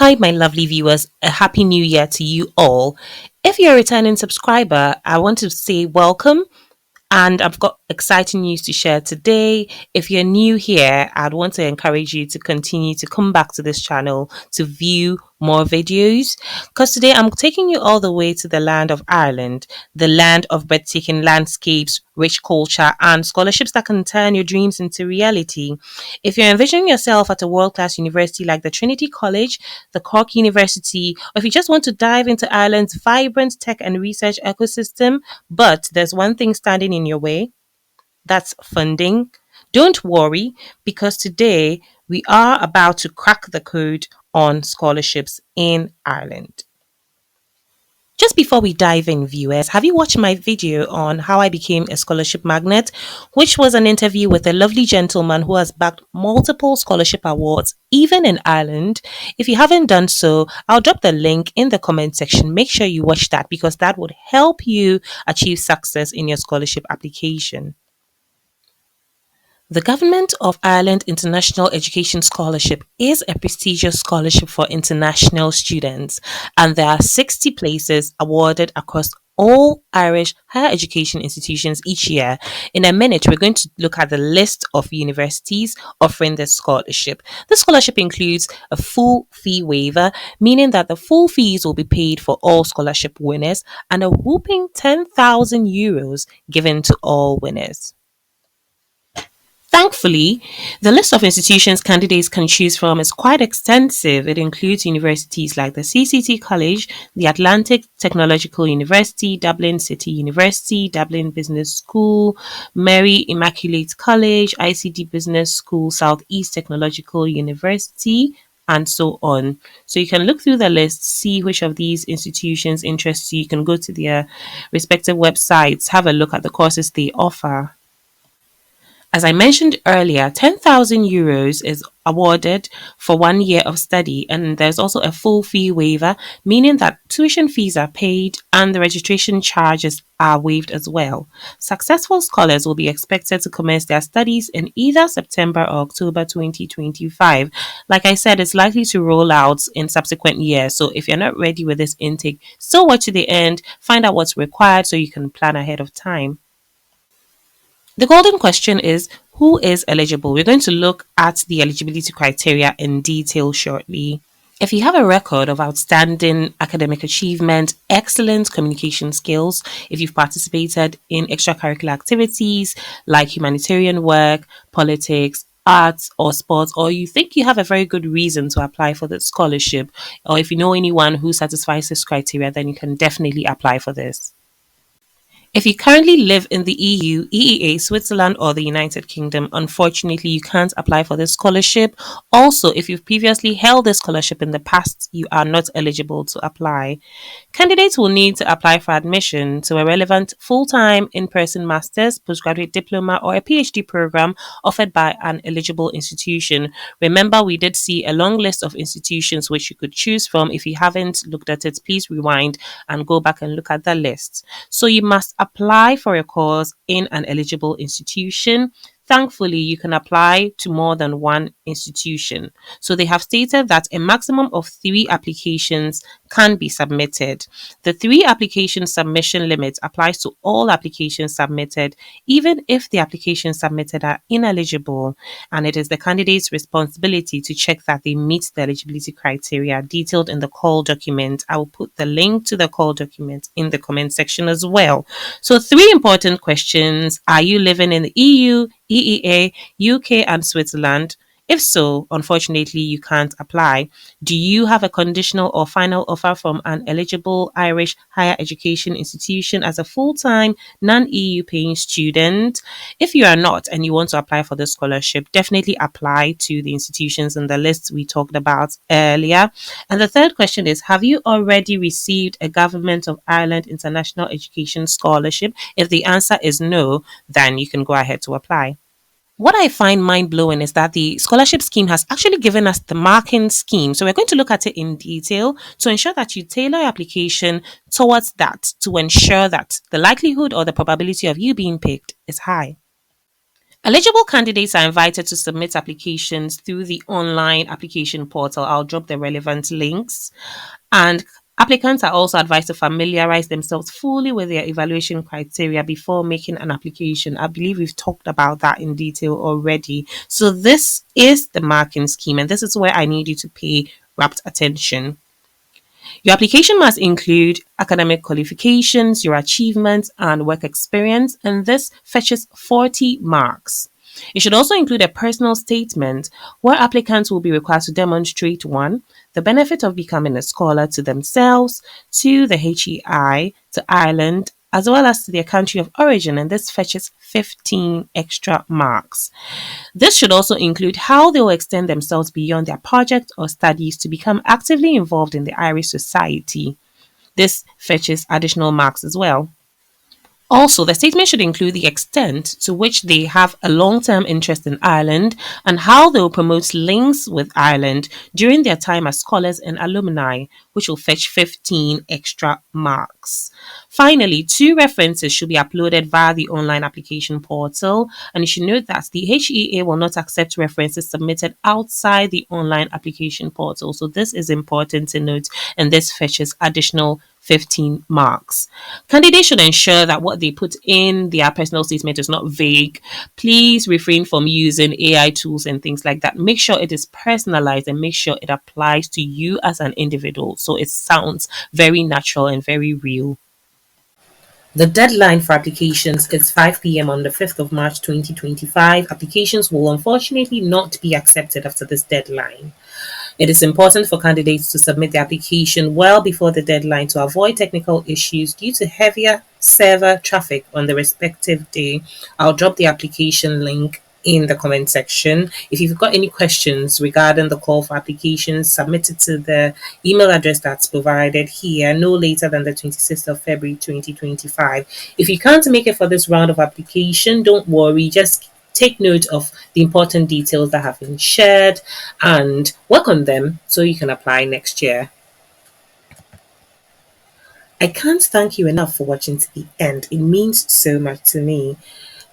Hi, my lovely viewers. A happy new year to you all. If you're a returning subscriber, I want to say welcome. And I've got exciting news to share today. If you're new here, I'd want to encourage you to continue to come back to this channel to view more videos. Because today I'm taking you all the way to the land of Ireland, the land of breathtaking landscapes, rich culture, and scholarships that can turn your dreams into reality. If you're envisioning yourself at a world class university like the Trinity College, the Cork University, or if you just want to dive into Ireland's vibrant tech and research ecosystem, but there's one thing standing in your way, that's funding. Don't worry, because today we are about to crack the code on scholarships in Ireland. Just before we dive in, viewers, have you watched my video on how I became a scholarship magnet, which was an interview with a lovely gentleman who has bagged multiple scholarship awards, even in Ireland? If you haven't done so, I'll drop the link in the comment section. Make sure you watch that because that would help you achieve success in your scholarship application. The Government of Ireland International Education Scholarship is a prestigious scholarship for international students, and there are 60 places awarded across all Irish higher education institutions each year. In a minute, we're going to look at the list of universities offering this scholarship. The scholarship includes a full fee waiver, meaning that the full fees will be paid for all scholarship winners, and a whopping €10,000 given to all winners. Thankfully, the list of institutions candidates can choose from is quite extensive. It includes universities like the CCT College, the Atlantic Technological University, Dublin City University, Dublin Business School, Mary Immaculate College, ICD Business School, Southeast Technological University, and so on. So you can look through the list, see which of these institutions interest you. You can go to their respective websites, have a look at the courses they offer. As I mentioned earlier, €10,000 is awarded for 1 year of study, and there's also a full fee waiver, meaning that tuition fees are paid and the registration charges are waived as well. Successful scholars will be expected to commence their studies in either September or October 2025. Like I said, it's likely to roll out in subsequent years. So if you're not ready with this intake, still watch to the end, find out what's required so you can plan ahead of time. The golden question is, who is eligible? We're going to look at the eligibility criteria in detail shortly. If you have a record of outstanding academic achievement, excellent communication skills, if you've participated in extracurricular activities like humanitarian work, politics, arts, or sports, or you think you have a very good reason to apply for the scholarship, or if you know anyone who satisfies this criteria, then you can definitely apply for this. If you currently live in the EU, EEA, Switzerland, or the United Kingdom, unfortunately, you can't apply for this scholarship. Also, if you've previously held this scholarship in the past, you are not eligible to apply. Candidates will need to apply for admission to a relevant full-time in-person master's, postgraduate diploma, or a PhD program offered by an eligible institution. Remember, we did see a long list of institutions which you could choose from. If you haven't looked at it, please rewind and go back and look at the list. So you must apply for a course in an eligible institution. Thankfully, you can apply to more than one institution. So they have stated that a maximum of 3 applications can be submitted. The 3 application submission limit applies to all applications submitted, even if the applications submitted are ineligible, and it is the candidate's responsibility to check that they meet the eligibility criteria detailed in the call document. I will put the link to the call document in the comment section as well. So 3 important questions: are you living in the EU, EEA, UK, and Switzerland? If so, unfortunately, you can't apply. Do you have a conditional or final offer from an eligible Irish higher education institution as a full-time, non-EU paying student? If you are not and you want to apply for the scholarship, definitely apply to the institutions in the list we talked about earlier. And the third question is, have you already received a Government of Ireland International Education Scholarship? If the answer is no, then you can go ahead to apply. What I find mind blowing is that the scholarship scheme has actually given us the marking scheme. So we're going to look at it in detail to ensure that you tailor your application towards that, to ensure that the likelihood or the probability of you being picked is high. Eligible candidates are invited to submit applications through the online application portal. I'll drop the relevant links. And applicants are also advised to familiarize themselves fully with their evaluation criteria before making an application. I believe we've talked about that in detail already. So, this is the marking scheme, and this is where I need you to pay rapt attention. Your application must include academic qualifications, your achievements, and work experience, and this fetches 40 marks. It should also include a personal statement where applicants will be required to demonstrate one, the benefit of becoming a scholar to themselves, to the HEI, to Ireland, as well as to their country of origin, and this fetches 15 extra marks. This should also include how they will extend themselves beyond their project or studies to become actively involved in the Irish society. This fetches additional marks as well. Also, the statement should include the extent to which they have a long term interest in Ireland and how they will promote links with Ireland during their time as scholars and alumni, which will fetch 15 extra marks. Finally, two references should be uploaded via the online application portal, and you should note that the HEA will not accept references submitted outside the online application portal. So, this is important to note, and this fetches additional 15 marks. Candidates should ensure that what they put in their personal statement is not vague. Please refrain from using AI tools and things like that. Make sure it is personalized and make sure it applies to you as an individual so it sounds very natural and very real. The deadline for applications is 5 p.m. on the 5th of March 2025. Applications will unfortunately not be accepted after this deadline. It is important for candidates to submit the application well before the deadline to avoid technical issues due to heavier server traffic on the respective day. I'll drop the application link in the comment section. If you've got any questions regarding the call for applications, submit it to the email address that's provided here no later than the 26th of February 2025. If you can't make it for this round of application, don't worry, just take note of the important details that have been shared and work on them so you can apply next year. I can't thank you enough for watching to the end. It means so much to me.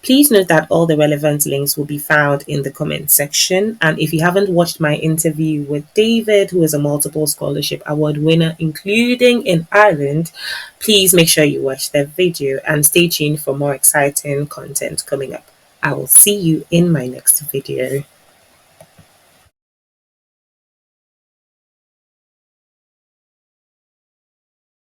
Please note that all the relevant links will be found in the comment section. And if you haven't watched my interview with David, who is a multiple scholarship award winner, including in Ireland, please make sure you watch the video and stay tuned for more exciting content coming up. I will see you in my next video.